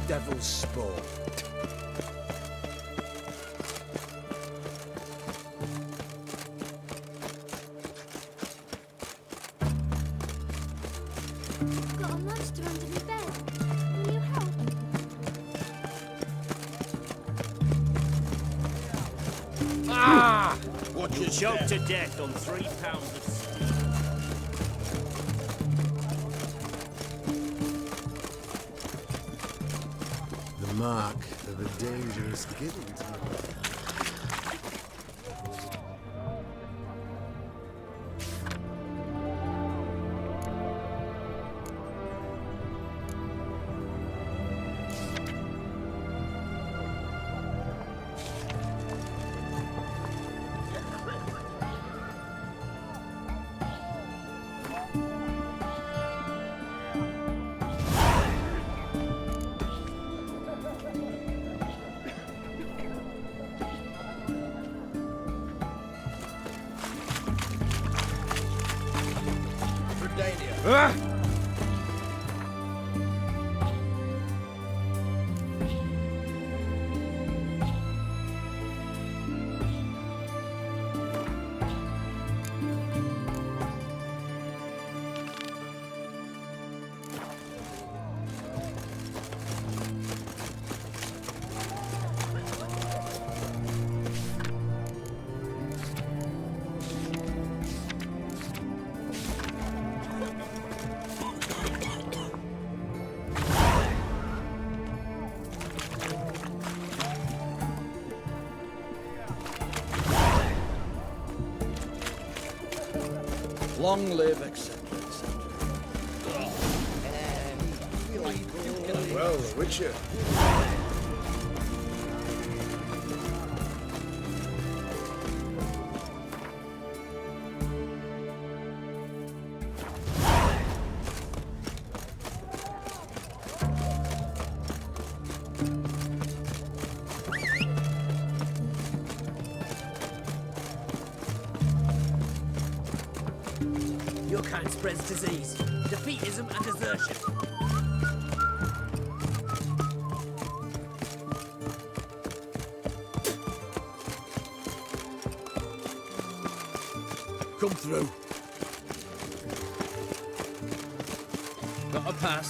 devil's spawn. Got a monster under my bed. Will you help? Ah! Watch You'll your choke step. to death on 3 pounds of steel. The mark of a dangerous guild. Ah! Long live, etc., etc. Well, Witcher. Your kind spreads disease, defeatism and desertion. Come through. Got a pass.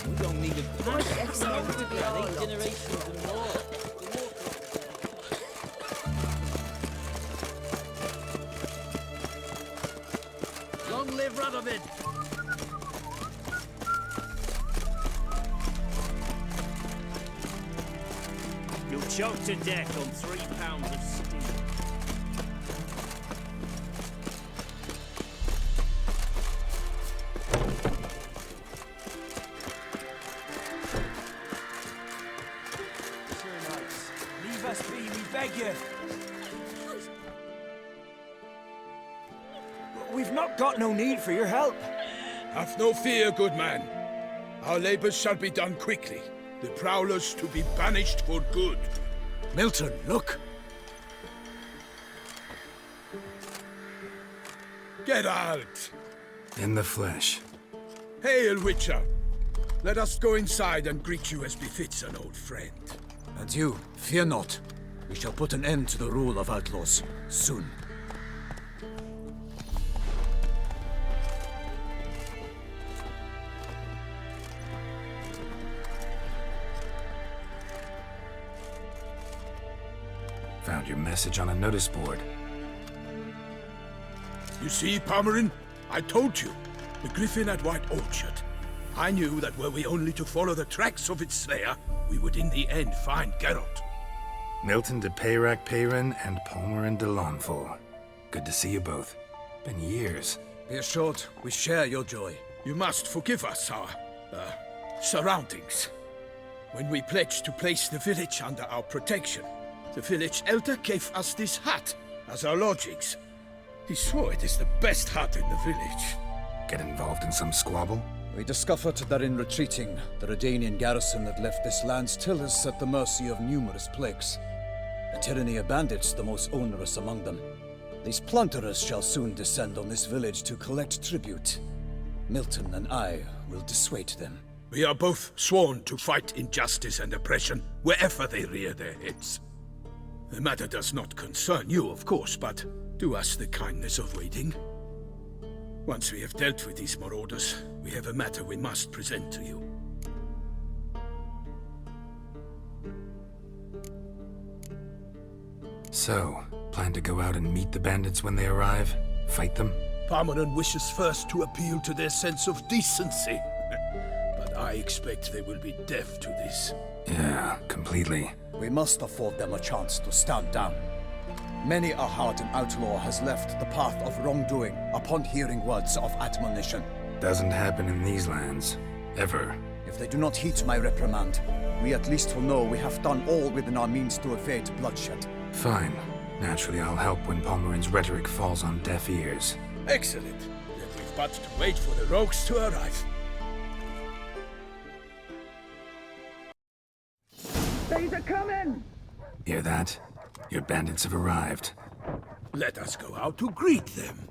We don't need a pass. 8 generations and more. Long live Radovid! You'll choke to death on 3 pounds of steel. Sir Knights, leave us be, we beg you. We've not got no need for your help. Have no fear, good man. Our labors shall be done quickly. The prowlers to be banished for good. Milton, look! Geralt! In the flesh. Hail, Witcher! Let us go inside and greet you as befits an old friend. And you, fear not. We shall put an end to the rule of outlaws, soon. Found your message on a notice board. You see, Pomeran? I told you. The griffin at White Orchard. I knew that were we only to follow the tracks of its slayer, we would in the end find Geralt. Milton de Peyrac Peyrin and Palmerin de Lawnfall. Good to see you both. Been years. Be assured, we share your joy. You must forgive us our, surroundings. When we pledged to place the village under our protection, the village elder gave us this hut as our lodgings. He swore it is the best hut in the village. Get involved in some squabble? We discovered that in retreating, the Redanian garrison that left this land still is at the mercy of numerous plagues. A tyranny of bandits, the most onerous among them. These plunderers shall soon descend on this village to collect tribute. Milton and I will dissuade them. We are both sworn to fight injustice and oppression wherever they rear their heads. The matter does not concern you, of course, but do us the kindness of waiting. Once we have dealt with these marauders, we have a matter we must present to you. So, plan to go out and meet the bandits when they arrive? Fight them? Parmeran wishes first to appeal to their sense of decency. But I expect they will be deaf to this. Yeah, completely. We must afford them a chance to stand down. Many a hardened outlaw has left the path of wrongdoing upon hearing words of admonition. Doesn't happen in these lands. Ever. If they do not heed my reprimand, we at least will know we have done all within our means to evade bloodshed. Fine. Naturally, I'll help when Palmerin's rhetoric falls on deaf ears. Excellent. Then we've but to wait for the rogues to arrive. Hear that? Your bandits have arrived. Let us go out to greet them.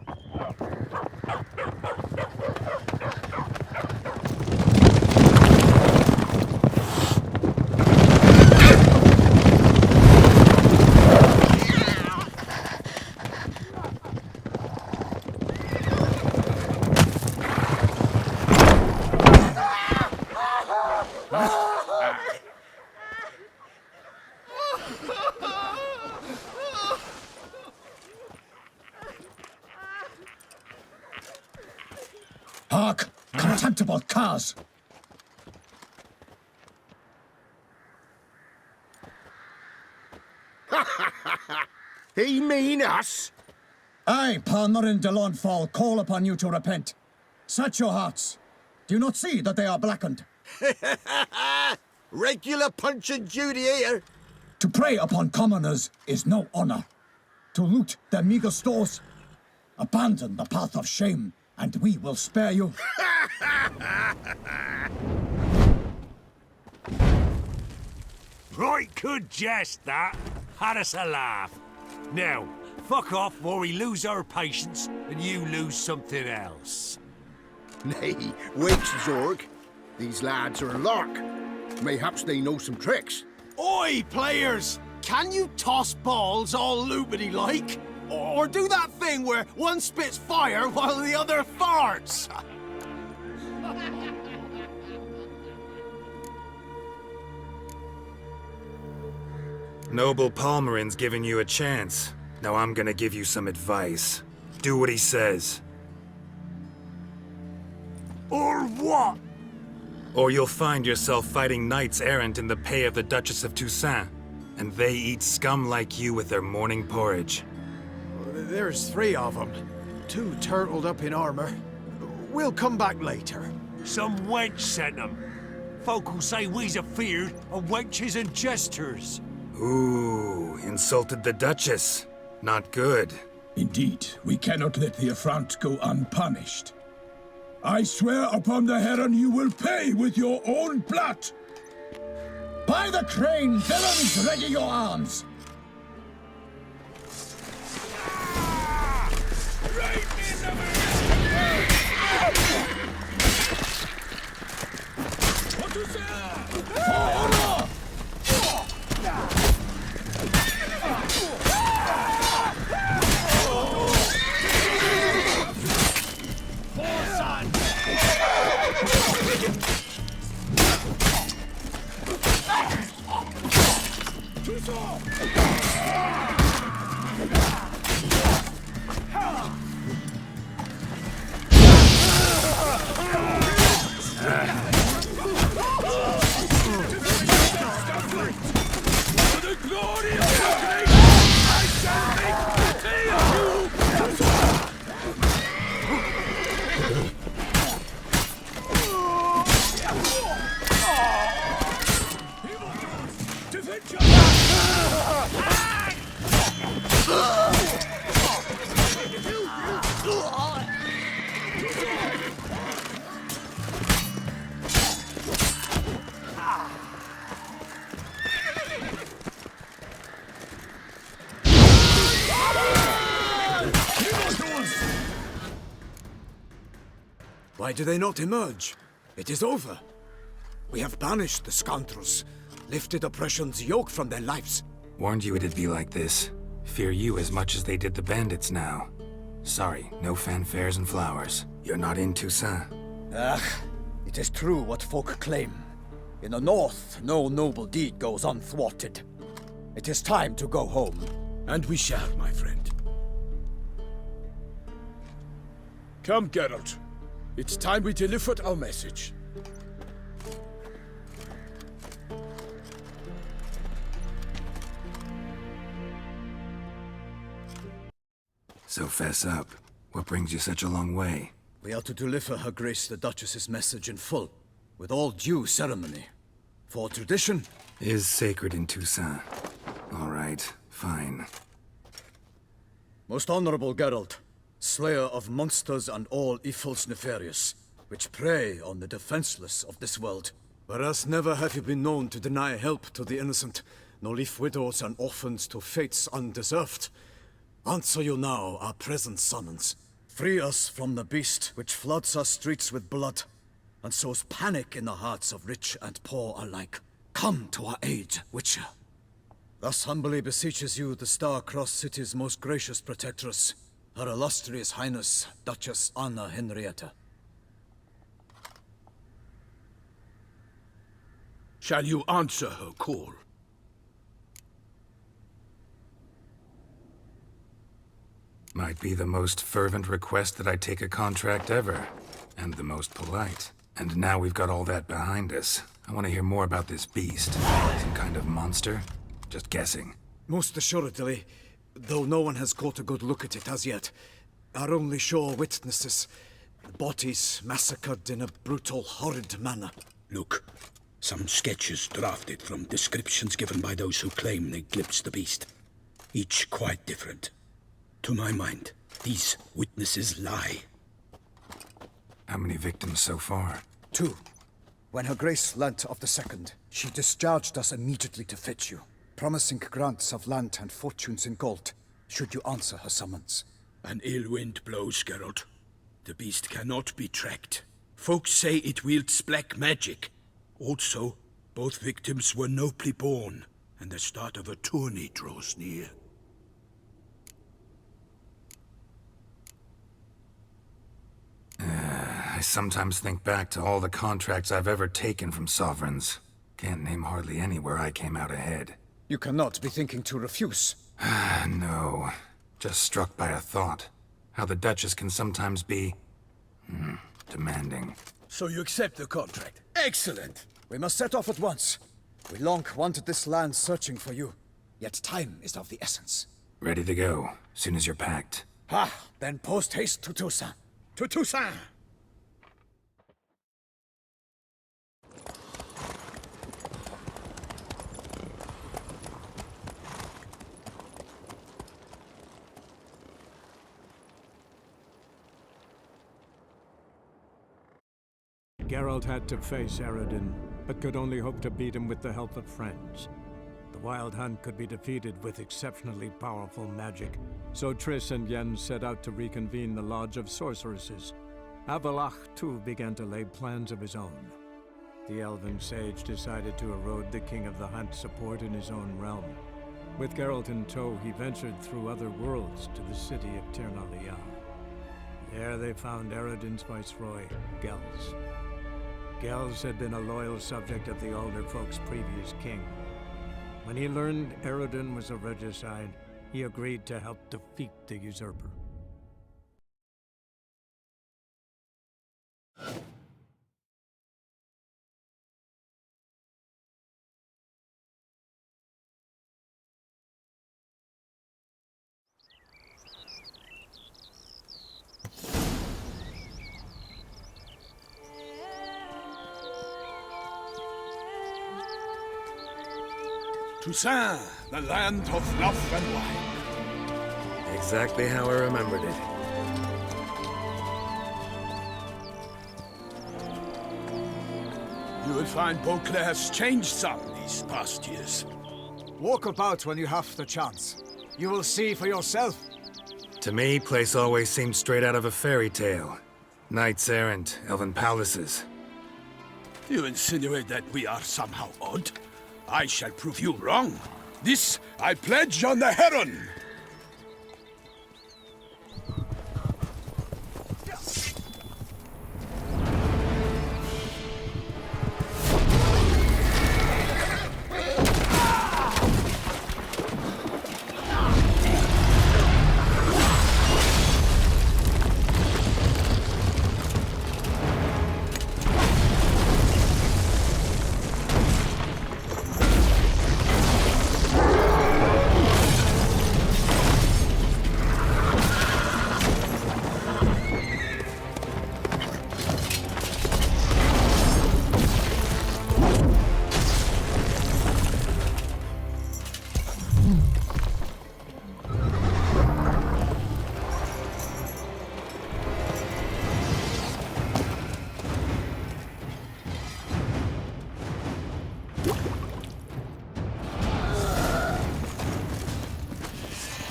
Hark! Contemptible curs! He mean us? I, Palmerin de Lawnfall, call upon you to repent. Set your hearts. Do you not see that they are blackened? Regular Punch and Judy here. To prey upon commoners is no honor. To loot their meager stores, abandon the path of shame, and we will spare you. Right good jest, that. Had us a laugh. Now, fuck off or we lose our patience and you lose something else. Nay, wait, Zorg. These lads are a lark. Mayhaps they know some tricks. Oi, players! Can you toss balls all loopity like? Or do that thing where one spits fire while the other farts? Noble Palmerin's giving you a chance. Now I'm gonna give you some advice. Do what he says. Or what? Or you'll find yourself fighting knights errant in the pay of the Duchess of Toussaint. And they eat scum like you with their morning porridge. There's 3 of them. 2 turtled up in armor. We'll come back later. Some wench sent them. Folk will say we's afeard of wenches and jesters. Ooh, insulted the Duchess. Not good. Indeed, we cannot let the affront go unpunished. I swear upon the Heron you will pay with your own blood! By the crane, villains, ready your arms! For honor! Why do they not emerge? It is over. We have banished the scoundrels, lifted oppression's yoke from their lives. Warned you it'd be like this. Fear you as much as they did the bandits now. Sorry, no fanfares and flowers. You're not in Toussaint. It is true what folk claim. In the north, no noble deed goes unthwarted. It is time to go home. And we shall, my friend. Come, Geralt. It's time we delivered our message. So fess up. What brings you such a long way? We are to deliver Her Grace the Duchess's message in full, with all due ceremony. For tradition is sacred in Toussaint. All right, fine. Most honorable Geralt, slayer of monsters and all evils nefarious, which prey on the defenseless of this world. Whereas never have you been known to deny help to the innocent, nor leave widows and orphans to fates undeserved. Answer you now our present summons. Free us from the beast which floods our streets with blood, and sows panic in the hearts of rich and poor alike. Come to our aid, Witcher. Thus humbly beseeches you the Star-Crossed City's most gracious protectress, Her Illustrious Highness, Duchess Anna Henrietta. Shall you answer her call? Might be the most fervent request that I take a contract ever, and the most polite. And now we've got all that behind us. I want to hear more about this beast. Some kind of monster? Just guessing. Most assuredly, though no one has caught a good look at it as yet. Our only sure witnesses, bodies massacred in a brutal, horrid manner. Look, some sketches drafted from descriptions given by those who claim they glimpsed the beast. Each quite different. To my mind, these witnesses lie. How many victims so far? 2. When Her Grace learnt of the second, she discharged us immediately to fetch you, promising grants of land and fortunes in gold, should you answer her summons. An ill wind blows, Geralt. The beast cannot be tracked. Folks say it wields black magic. Also, both victims were nobly born, and the start of a tourney draws near. I sometimes think back to all the contracts I've ever taken from sovereigns. Can't name hardly any where I came out ahead. You cannot be thinking to refuse. No. Just struck by a thought. How the Duchess can sometimes be... demanding. So you accept the contract? Excellent! We must set off at once. We long wanted this land searching for you, yet time is of the essence. Ready to go, soon as you're packed. Then post-haste to Toussaint. To Toussaint! Geralt had to face Eredin, but could only hope to beat him with the help of friends. The Wild Hunt could be defeated with exceptionally powerful magic, so Triss and Yen set out to reconvene the Lodge of Sorceresses. Avallac'h, too, began to lay plans of his own. The elven sage decided to erode the King of the Hunt's support in his own realm. With Geralt in tow, he ventured through other worlds to the city of Tir na Lial. There they found Eredin's viceroy, Gels. Gels had been a loyal subject of the Older Folk's previous king. When he learned Eredin was a regicide, he agreed to help defeat the usurper. Toussaint, the land of love and wine. Exactly how I remembered it. You will find Beauclair's changed some these past years. Walk about when you have the chance. You will see for yourself. To me, place always seemed straight out of a fairy tale. Knights errant, elven palaces. You insinuate that we are somehow odd? I shall prove you wrong. This I pledge on the Heron!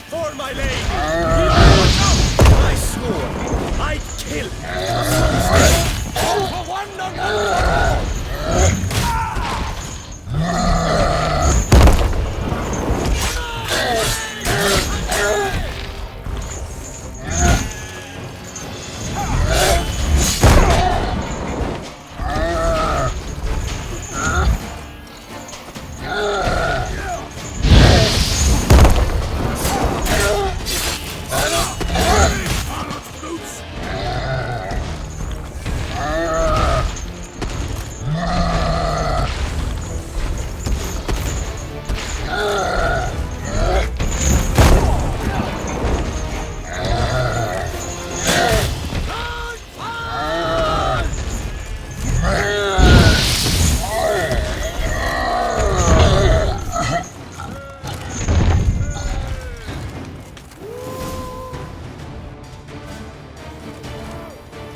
For my lady! I swore I'd kill for one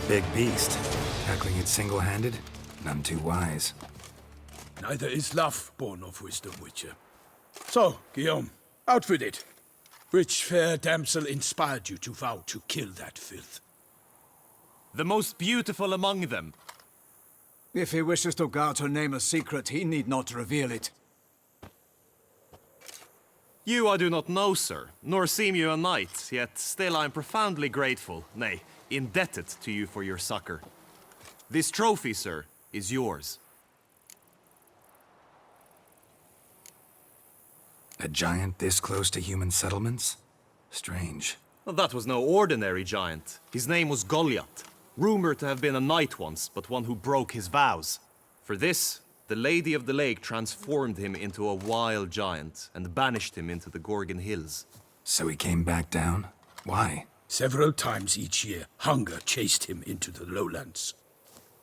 Big beast. Tackling it single-handed? None too wise. Neither is love born of wisdom, Witcher. So, Guillaume, out with it. Which fair damsel inspired you to vow to kill that filth? The most beautiful among them. If he wishes to guard her name a secret, he need not reveal it. You I do not know, sir, nor seem you a knight, yet still I am profoundly grateful, nay, indebted to you for your succor. This trophy, sir, is yours. A giant this close to human settlements? Strange. Well, that was no ordinary giant. His name was Goliath, rumored to have been a knight once, but one who broke his vows. For this, the Lady of the Lake transformed him into a wild giant and banished him into the Gorgon Hills. So he came back down? Why? Several times each year, hunger chased him into the lowlands.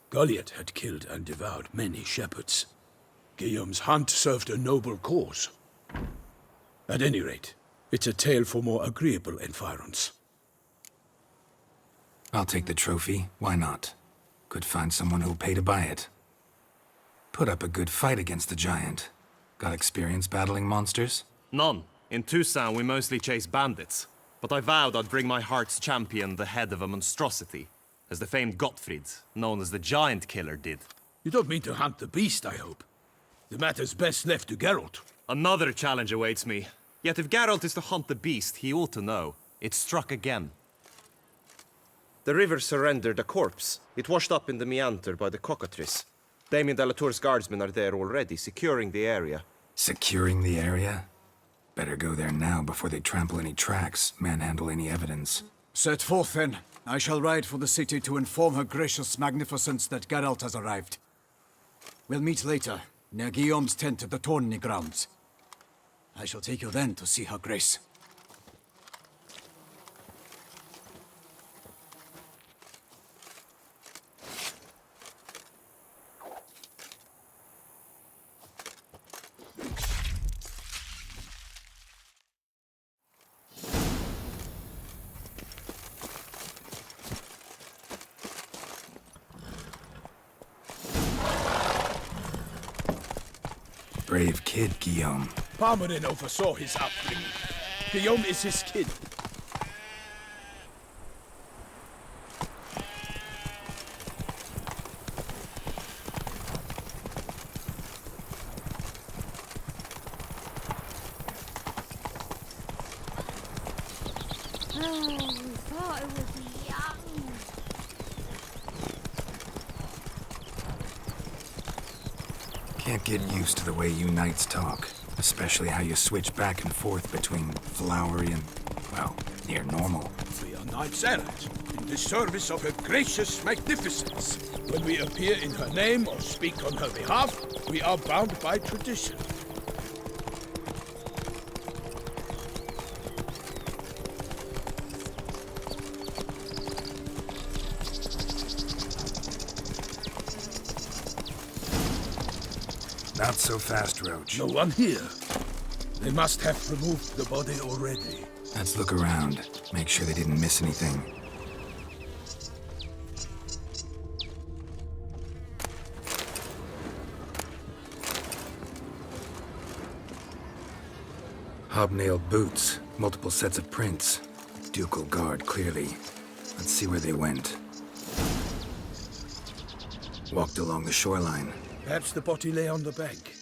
Goliath had killed and devoured many shepherds. Guillaume's hunt served a noble cause. At any rate, it's a tale for more agreeable environs. I'll take the trophy. Why not? Could find someone who'll pay to buy it. Put up a good fight against the giant. Got experience battling monsters? None. In Tucson, we mostly chase bandits. But I vowed I'd bring my heart's champion the head of a monstrosity, as the famed Gottfried, known as the Giant Killer, did. You don't mean to hunt the beast, I hope. The matter's best left to Geralt. Another challenge awaits me. Yet if Geralt is to hunt the beast, he ought to know. It struck again. The river surrendered a corpse. It washed up in the meander by the cockatrice. Damien de la Tour's guardsmen are there already, securing the area. Securing the area? Better go there now before they trample any tracks, manhandle any evidence. Set forth, then. I shall ride for the city to inform her gracious magnificence that Geralt has arrived. We'll meet later, near Guillaume's tent at the Tourney grounds. I shall take you then to see her grace. Brave kid, Guillaume. Parmerin oversaw his upbringing. Guillaume is his kid. Oh, we thought it would be young. Can't get used to the way you knights talk, especially how you switch back and forth between flowery and, well, near normal. We are knights errant, in the service of her gracious magnificence. When we appear in her name or speak on her behalf, we are bound by tradition. Not so fast, Roach. No one here. They must have removed the body already. Let's look around. Make sure they didn't miss anything. Hobnailed boots, multiple sets of prints. Ducal guard, clearly. Let's see where they went. Walked along the shoreline. Perhaps the body lay on the bank.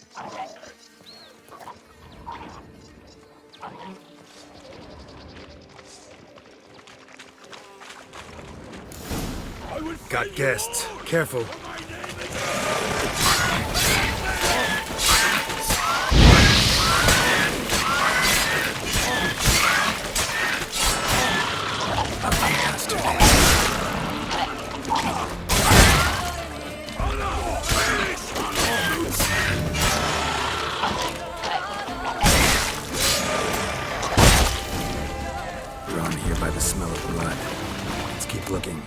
Got guests. Careful. Drawn here by the smell of blood. Let's keep looking.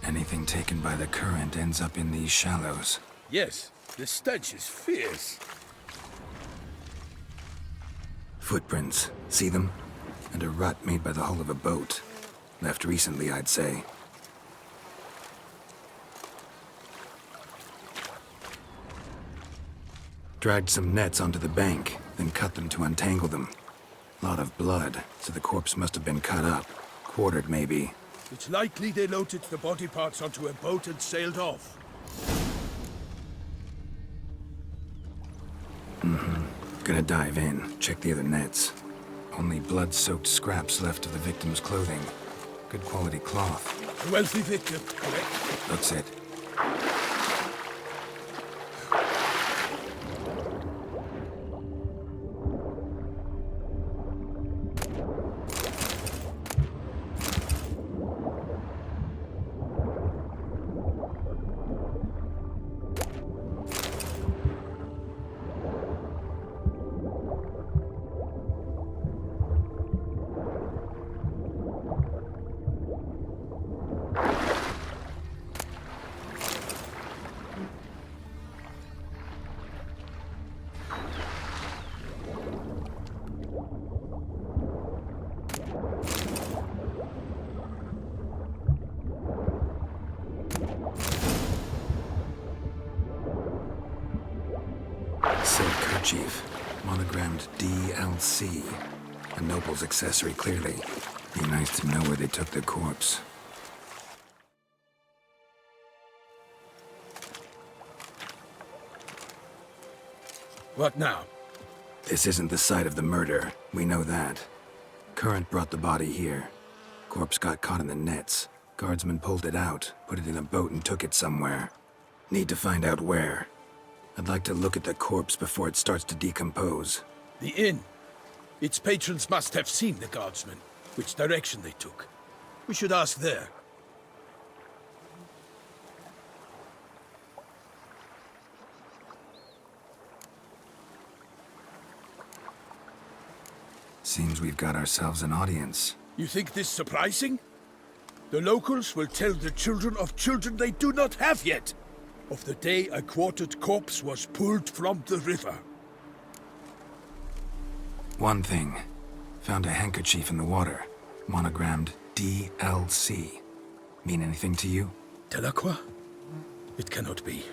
Anything taken by the current ends up in these shallows. Yes, the stench is fierce. Footprints. See them? And a rut made by the hull of a boat. Left recently, I'd say. Dragged some nets onto the bank, then cut them to untangle them. Lot of blood, so the corpse must have been cut up. Quartered, maybe. It's likely they loaded the body parts onto a boat and sailed off. Gonna dive in, check the other nets. Only blood-soaked scraps left of the victim's clothing. Good quality cloth. A wealthy victim, correct? Looks it. Silk kerchief, monogrammed DLC. A noble's accessory, clearly. Be nice to know where they took the corpse. What now? This isn't the site of the murder. We know that. Current brought the body here. Corpse got caught in the nets. Guardsmen pulled it out, put it in a boat and took it somewhere. Need to find out where. I'd like to look at the corpse before it starts to decompose. The inn. Its patrons must have seen the guardsmen, which direction they took. We should ask there. Seems we've got ourselves an audience. You think this surprising? The locals will tell the children of children they do not have yet of the day a quartered corpse was pulled from the river. One thing. Found a handkerchief in the water. Monogrammed DLC. Mean anything to you? Delacroix? It cannot be.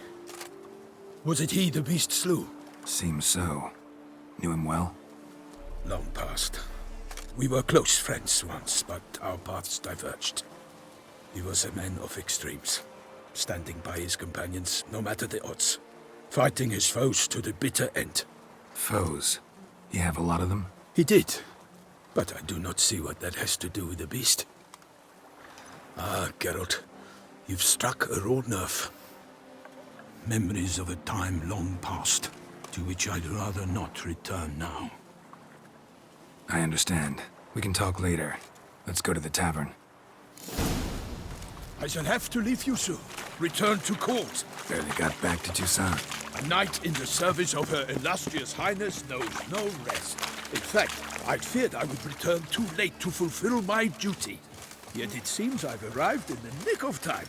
Was it he the beast slew? Seems so. Knew him well? Long past. We were close friends once, but our paths diverged. He was a man of extremes, standing by his companions no matter the odds, fighting his foes to the bitter end. Foes. You have a lot of them? He did. But I do not see what that has to do with the beast. Ah, Geralt. You've struck a raw nerve. Memories of a time long past, to which I'd rather not return now. I understand. We can talk later. Let's go to the tavern. I shall have to leave you soon. Return to court. Barely got back to Toussaint. A knight in the service of Her Illustrious Highness knows no rest. In fact, I feared I would return too late to fulfill my duty. Yet it seems I've arrived in the nick of time.